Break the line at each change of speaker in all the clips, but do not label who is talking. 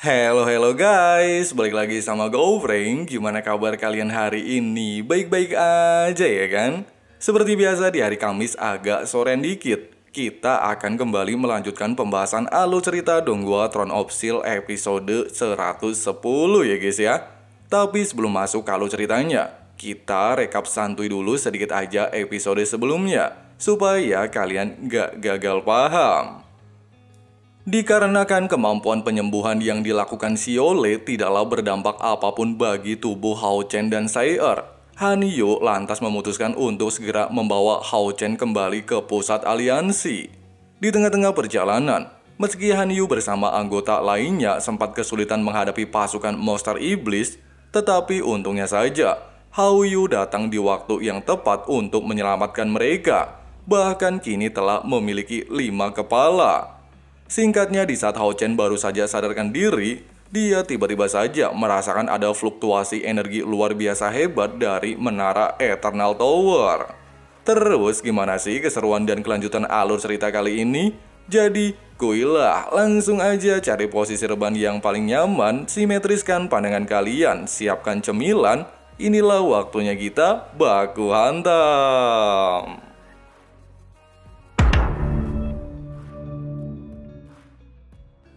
Hello guys, balik lagi sama Gofreng. Gimana kabar kalian hari ini? Baik-baik aja ya kan? Seperti biasa di hari Kamis agak sorean dikit, kita akan kembali melanjutkan pembahasan alur cerita Donghua Throne of Steel episode 110 ya guys ya. Tapi sebelum masuk ke alur ceritanya, kita rekap santuy dulu sedikit aja episode sebelumnya, supaya kalian gak gagal paham. Dikarenakan kemampuan penyembuhan yang dilakukan Xiaole tidaklah berdampak apapun bagi tubuh Hao Chen dan Sai-Er, Han Yu lantas memutuskan untuk segera membawa Hao Chen kembali ke pusat aliansi. Di tengah-tengah perjalanan, meski Han Yu bersama anggota lainnya sempat kesulitan menghadapi pasukan monster iblis, tetapi untungnya saja, Hao Yu datang di waktu yang tepat untuk menyelamatkan mereka, bahkan kini telah memiliki 5 kepala. Singkatnya, di saat Hao Chen baru saja sadarkan diri, dia tiba-tiba saja merasakan ada fluktuasi energi luar biasa hebat dari menara Eternal Tower. Terus gimana sih keseruan dan kelanjutan alur cerita kali ini? Jadi, kuilah langsung aja cari posisi rebahan yang paling nyaman, simetriskan pandangan kalian, siapkan cemilan, inilah waktunya kita baku hantam.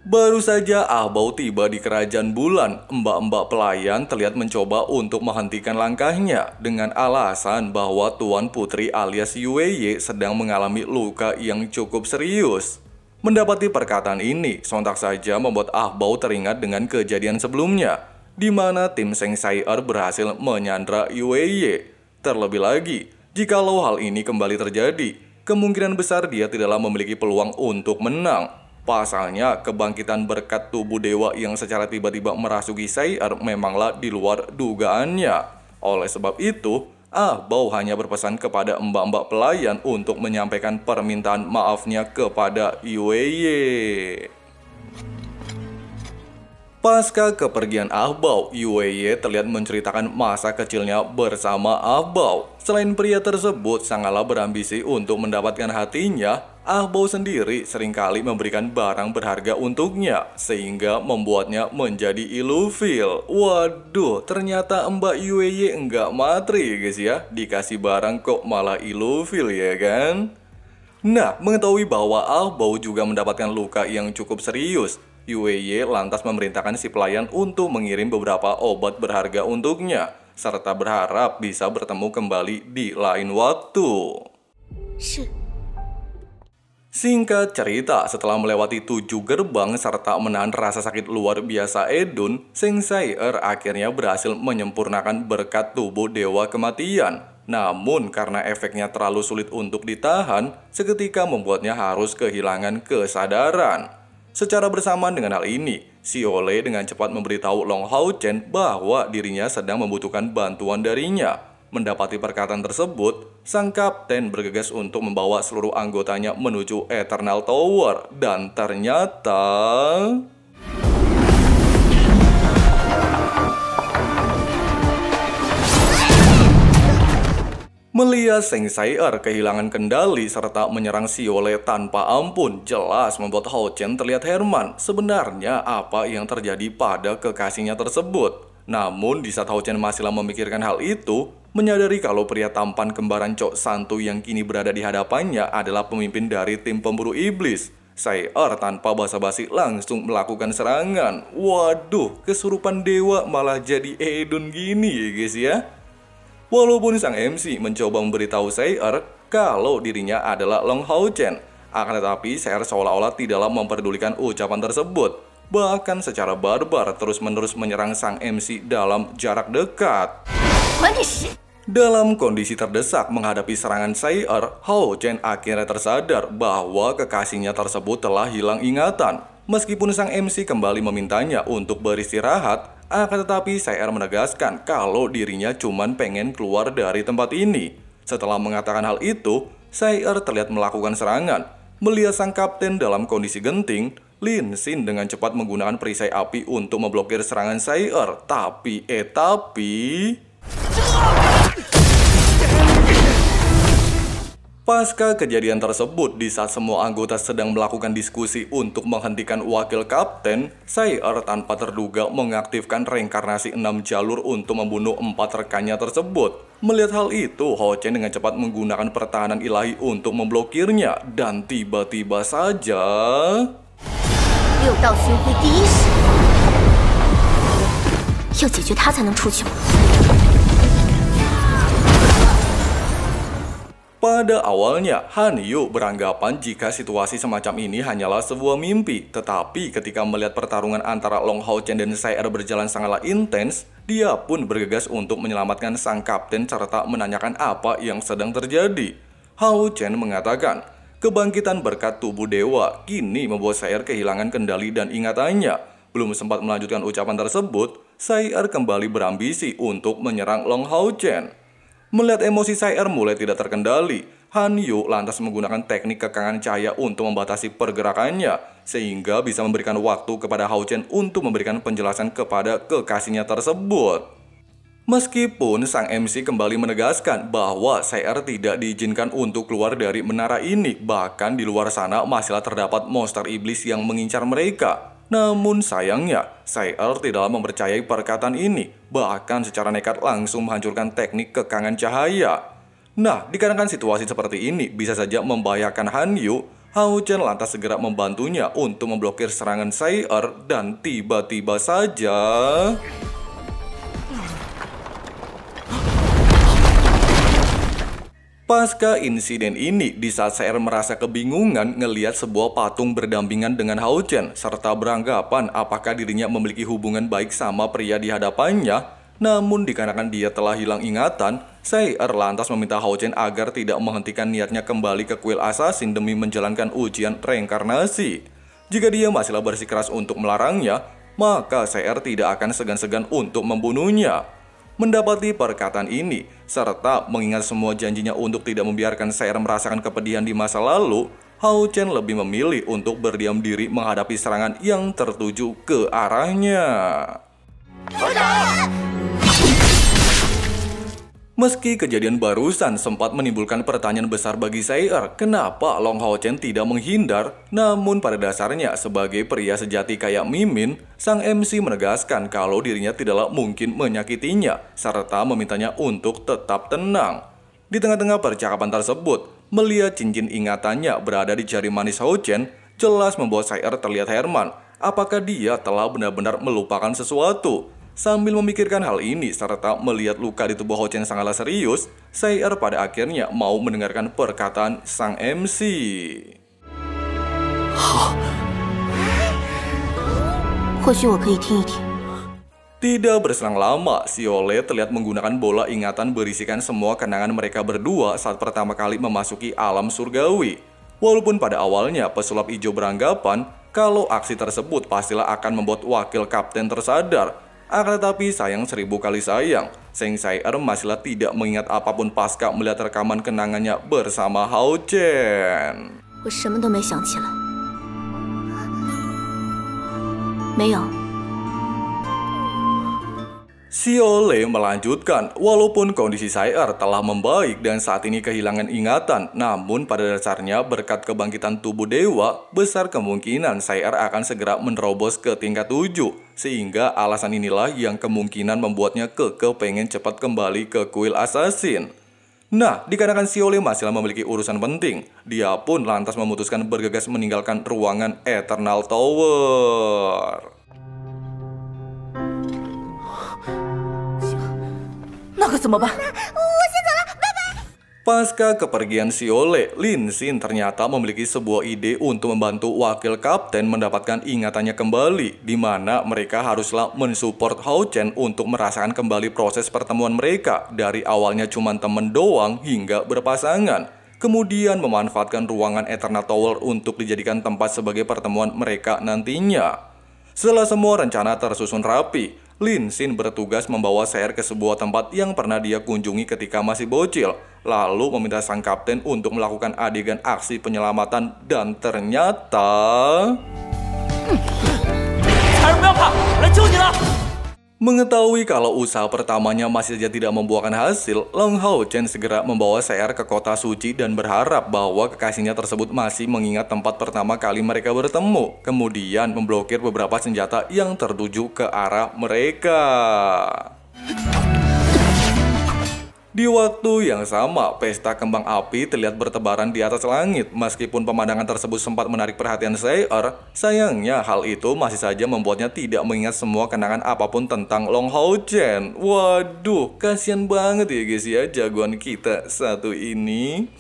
Baru saja Ah Bao tiba di kerajaan bulan, mbak-mbak pelayan terlihat mencoba untuk menghentikan langkahnya dengan alasan bahwa Tuan Putri alias Yueye sedang mengalami luka yang cukup serius. Mendapati perkataan ini, sontak saja membuat Ah Bao teringat dengan kejadian sebelumnya, di mana tim Seng Sai-Er berhasil menyandra Yueye. Terlebih lagi, jikalau hal ini kembali terjadi, kemungkinan besar dia tidaklah memiliki peluang untuk menang. Pasalnya, kebangkitan berkat tubuh dewa yang secara tiba-tiba merasuki Sai-Er memanglah di luar dugaannya. Oleh sebab itu, Ah Bao hanya berpesan kepada mbak-mbak pelayan untuk menyampaikan permintaan maafnya kepada Yueye. Pasca kepergian Ah Bao, Yueye terlihat menceritakan masa kecilnya bersama Ah Bao. Selain pria tersebut sangatlah berambisi untuk mendapatkan hatinya, Ah Bao sendiri seringkali memberikan barang berharga untuknya, sehingga membuatnya menjadi ilufil. Waduh, ternyata Mbak Yueye enggak matri guys ya, dikasih barang kok malah ilufil ya kan? Nah, mengetahui bahwa Ah Bao juga mendapatkan luka yang cukup serius, Yueye lantas memerintahkan si pelayan untuk mengirim beberapa obat berharga untuknya, serta berharap bisa bertemu kembali di lain waktu. Singkat cerita, setelah melewati 7 gerbang serta menahan rasa sakit luar biasa Edun, Seng Sai-Er akhirnya berhasil menyempurnakan berkat tubuh Dewa Kematian. Namun karena efeknya terlalu sulit untuk ditahan, seketika membuatnya harus kehilangan kesadaran. Secara bersamaan dengan hal ini, Xiaole dengan cepat memberitahu Long Hao Chen bahwa dirinya sedang membutuhkan bantuan darinya. Mendapati perkataan tersebut, sang kapten bergegas untuk membawa seluruh anggotanya menuju Eternal Tower. Dan ternyata... melihat Seng Sai-Er kehilangan kendali serta menyerang Xiaole tanpa ampun, jelas membuat Hao Chen terlihat heran sebenarnya apa yang terjadi pada kekasihnya tersebut. Namun di saat Hao Chen masihlah memikirkan hal itu, menyadari kalau pria tampan kembaran Cok Santu yang kini berada di hadapannya adalah pemimpin dari tim pemburu iblis, Sai-Er tanpa basa-basi langsung melakukan serangan. Waduh, kesurupan dewa malah jadi Edun gini ya guys ya. Walaupun sang MC mencoba memberitahu Sai-Er kalau dirinya adalah Long Hao Chen, akan tetapi Sai-Er seolah-olah tidaklah memperdulikan ucapan tersebut. Bahkan secara barbar terus-menerus menyerang sang MC dalam jarak dekat. Dalam kondisi terdesak menghadapi serangan Sai-Er, Hao Chen akhirnya tersadar bahwa kekasihnya tersebut telah hilang ingatan. Meskipun sang MC kembali memintanya untuk beristirahat, akan tetapi Sai-Er menegaskan kalau dirinya cuma pengen keluar dari tempat ini. Setelah mengatakan hal itu, Sai-Er terlihat melakukan serangan. Melihat sang kapten dalam kondisi genting, Lin Xin dengan cepat menggunakan perisai api untuk memblokir serangan Sai-Er. Tapi... Pasca kejadian tersebut, di saat semua anggota sedang melakukan diskusi untuk menghentikan wakil kapten, Sayer tanpa terduga mengaktifkan reinkarnasi 6 jalur untuk membunuh 4 rekannya tersebut. Melihat hal itu, Hao Chen dengan cepat menggunakan pertahanan ilahi untuk memblokirnya, dan tiba-tiba saja...
六道巡回第一式，要解决他才能出去吗？
Pada awalnya, Han Yu beranggapan jika situasi semacam ini hanyalah sebuah mimpi. Tetapi ketika melihat pertarungan antara Long Hao Chen dan Sayer berjalan sangatlah intens, dia pun bergegas untuk menyelamatkan sang kapten serta menanyakan apa yang sedang terjadi. Hao Chen mengatakan, kebangkitan berkat tubuh dewa kini membuat Sayer kehilangan kendali dan ingatannya. Belum sempat melanjutkan ucapan tersebut, Sayer kembali berambisi untuk menyerang Long Hao Chen. Melihat emosi Sayer mulai tidak terkendali, Han Yu lantas menggunakan teknik kekangan cahaya untuk membatasi pergerakannya, sehingga bisa memberikan waktu kepada Hao Chen untuk memberikan penjelasan kepada kekasihnya tersebut. Meskipun sang MC kembali menegaskan bahwa Sayer tidak diizinkan untuk keluar dari menara ini, bahkan di luar sana masihlah terdapat monster iblis yang mengincar mereka. Namun sayangnya, Sayer tidak mempercayai perkataan ini, bahkan secara nekat langsung menghancurkan teknik kekangan cahaya. Nah, dikarenakan situasi seperti ini bisa saja membahayakan Han Yu, Hao Chen lantas segera membantunya untuk memblokir serangan Sayer dan tiba-tiba saja... Pasca insiden ini, di saat Sayer merasa kebingungan ngelihat sebuah patung berdampingan dengan Hao Chen, serta beranggapan apakah dirinya memiliki hubungan baik sama pria di hadapannya. Namun dikarenakan dia telah hilang ingatan, Sayer lantas meminta Hao Chen agar tidak menghentikan niatnya kembali ke kuil assassin demi menjalankan ujian reinkarnasi. Jika dia masihlah bersikeras untuk melarangnya, maka Sayer tidak akan segan-segan untuk membunuhnya. Mendapati perkataan ini, serta mengingat semua janjinya untuk tidak membiarkan Sayer merasakan kepedihan di masa lalu, Hao Chen lebih memilih untuk berdiam diri menghadapi serangan yang tertuju ke arahnya. Meski kejadian barusan sempat menimbulkan pertanyaan besar bagi Sayer, kenapa Long Hao Chen tidak menghindar? Namun pada dasarnya sebagai pria sejati kayak Mimin, sang MC menegaskan kalau dirinya tidaklah mungkin menyakitinya, serta memintanya untuk tetap tenang. Di tengah-tengah percakapan tersebut, melihat cincin ingatannya berada di jari manis Hao Chen, jelas membuat Sayer terlihat heran. Apakah dia telah benar-benar melupakan sesuatu? Sambil memikirkan hal ini serta melihat luka di tubuh Hao Chen sangatlah serius, Sayer pada akhirnya mau mendengarkan perkataan sang MC. Tidak berselang lama, Xiaole terlihat menggunakan bola ingatan berisikan semua kenangan mereka berdua saat pertama kali memasuki alam surgawi. Walaupun pada awalnya pesulap hijau beranggapan kalau aksi tersebut pastilah akan membuat wakil kapten tersadar. Akan tetapi sayang 1000 kali sayang, Seng Sayer masihlah tidak mengingat apapun pasca melihat rekaman kenangannya bersama Hao Chen. Xiaole melanjutkan, walaupun kondisi Sayer telah membaik dan saat ini kehilangan ingatan, namun pada dasarnya berkat kebangkitan tubuh dewa, besar kemungkinan Sayer akan segera menerobos ke tingkat 7. Sehingga alasan inilah yang kemungkinan membuatnya kekeh pengen cepat kembali ke kuil assassin. Nah, dikarenakan Xiaole masih memiliki urusan penting, dia pun lantas memutuskan bergegas meninggalkan ruangan Eternal Tower. Pasca kepergian Xiaole, Lin Xin ternyata memiliki sebuah ide untuk membantu wakil kapten mendapatkan ingatannya kembali, di mana mereka haruslah mensupport Hao Chen untuk merasakan kembali proses pertemuan mereka dari awalnya cuma temen doang hingga berpasangan. Kemudian memanfaatkan ruangan Eternal Tower untuk dijadikan tempat sebagai pertemuan mereka nantinya. Setelah semua rencana tersusun rapi, Lin Xin bertugas membawa Sayer ke sebuah tempat yang pernah dia kunjungi ketika masih bocil, lalu meminta sang kapten untuk melakukan adegan aksi penyelamatan dan ternyata... Mengetahui kalau usaha pertamanya masih saja tidak membuahkan hasil, Long Hao Chen segera membawa Seir ke kota suci dan berharap bahwa kekasihnya tersebut masih mengingat tempat pertama kali mereka bertemu. Kemudian memblokir beberapa senjata yang tertuju ke arah mereka. Di waktu yang sama, pesta kembang api terlihat bertebaran di atas langit. Meskipun pemandangan tersebut sempat menarik perhatian Seir, sayangnya hal itu masih saja membuatnya tidak mengingat semua kenangan apapun tentang Long Hao Chen. Waduh, kasihan banget ya guys ya jagoan kita satu ini.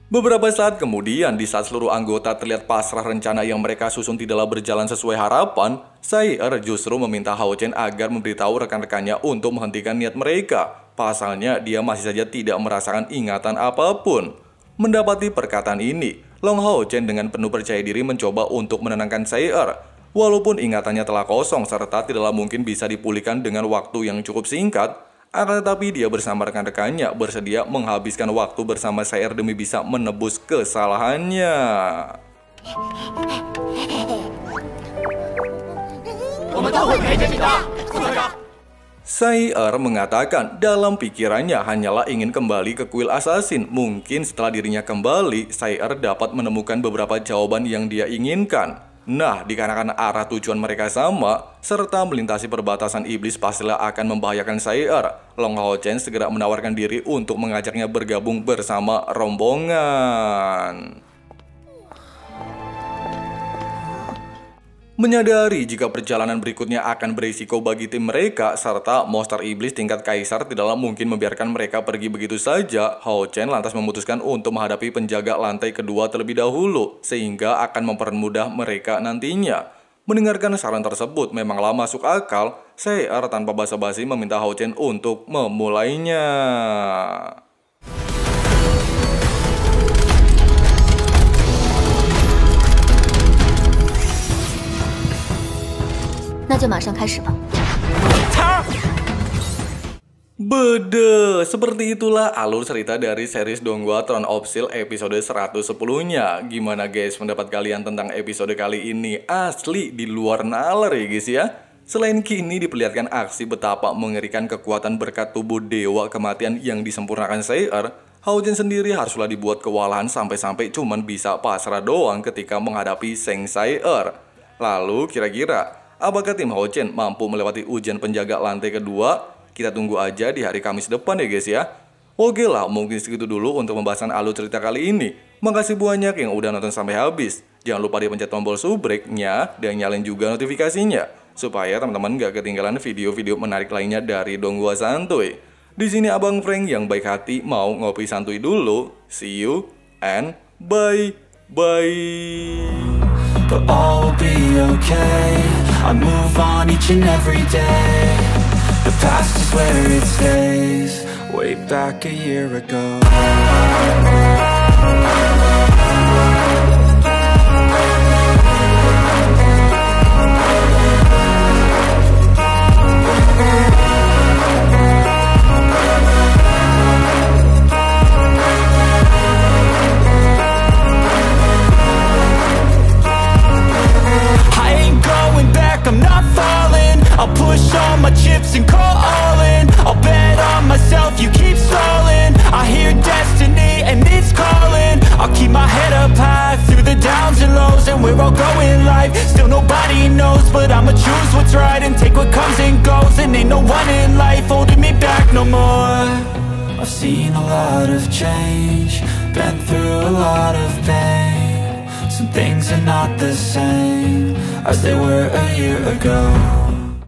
Beberapa saat kemudian, di saat seluruh anggota terlihat pasrah rencana yang mereka susun tidaklah berjalan sesuai harapan, Seir justru meminta Hao Chen agar memberitahu rekan-rekannya untuk menghentikan niat mereka. Pasalnya, dia masih saja tidak merasakan ingatan apapun. Mendapati perkataan ini, Long Hao Chen dengan penuh percaya diri mencoba untuk menenangkan Seir. Walaupun ingatannya telah kosong serta tidaklah mungkin bisa dipulihkan dengan waktu yang cukup singkat, akan tetapi dia bersama rekan-rekannya bersedia menghabiskan waktu bersama Seir demi bisa menebus kesalahannya. Seir mengatakan dalam pikirannya hanyalah ingin kembali ke kuil assassin. Mungkin setelah dirinya kembali, Seir dapat menemukan beberapa jawaban yang dia inginkan. Nah, dikarenakan arah tujuan mereka sama, serta melintasi perbatasan iblis pastilah akan membahayakan Seir. Long Hao Chen segera menawarkan diri untuk mengajaknya bergabung bersama rombongan. Menyadari jika perjalanan berikutnya akan berisiko bagi tim mereka, serta monster iblis tingkat kaisar tidaklah mungkin membiarkan mereka pergi begitu saja, Hao Chen lantas memutuskan untuk menghadapi penjaga lantai kedua terlebih dahulu, sehingga akan mempermudah mereka nantinya. Mendengarkan saran tersebut memanglah masuk akal, Seir tanpa basa-basi meminta Hao Chen untuk memulainya.
那就马上开始吧。
Bede, seperti itulah alur cerita dari series Donghua Throne of Steel episode 110-nya. Gimana guys pendapat kalian tentang episode kali ini? Asli di luar nalar ya guys ya. Selain kini diperlihatkan aksi betapa mengerikan kekuatan berkat tubuh dewa kematian yang disempurnakan Seir, Hao Chen sendiri haruslah dibuat kewalahan sampai-sampai cuman bisa pasrah doang ketika menghadapi Seng Seir. Lalu kira-kira apakah tim Hao Chen mampu melewati ujian penjaga lantai kedua? Kita tunggu aja di hari Kamis depan ya guys ya. Oke lah, mungkin segitu dulu untuk pembahasan alur cerita kali ini. Makasih banyak yang udah nonton sampai habis. Jangan lupa dipencet tombol subrek-nya dan nyalain juga notifikasinya supaya teman-teman gak ketinggalan video-video menarik lainnya dari Donghua Santuy. Di sini Abang Frank yang baik hati mau ngopi santuy dulu. See you and bye-bye.
But all will be okay. I move on each and every day. The past is where it stays. Way back a year ago. I'll push all my chips and call all in. I'll bet on myself, you keep stalling. I hear destiny and it's calling. I'll keep my head up high through the downs and lows. And we're all growing life, still nobody knows. But I'ma choose what's right and take what comes and goes. And ain't no one in life holding me back no more. I've seen a lot of change, been through a lot of pain. Some things are not the same as they were a year ago.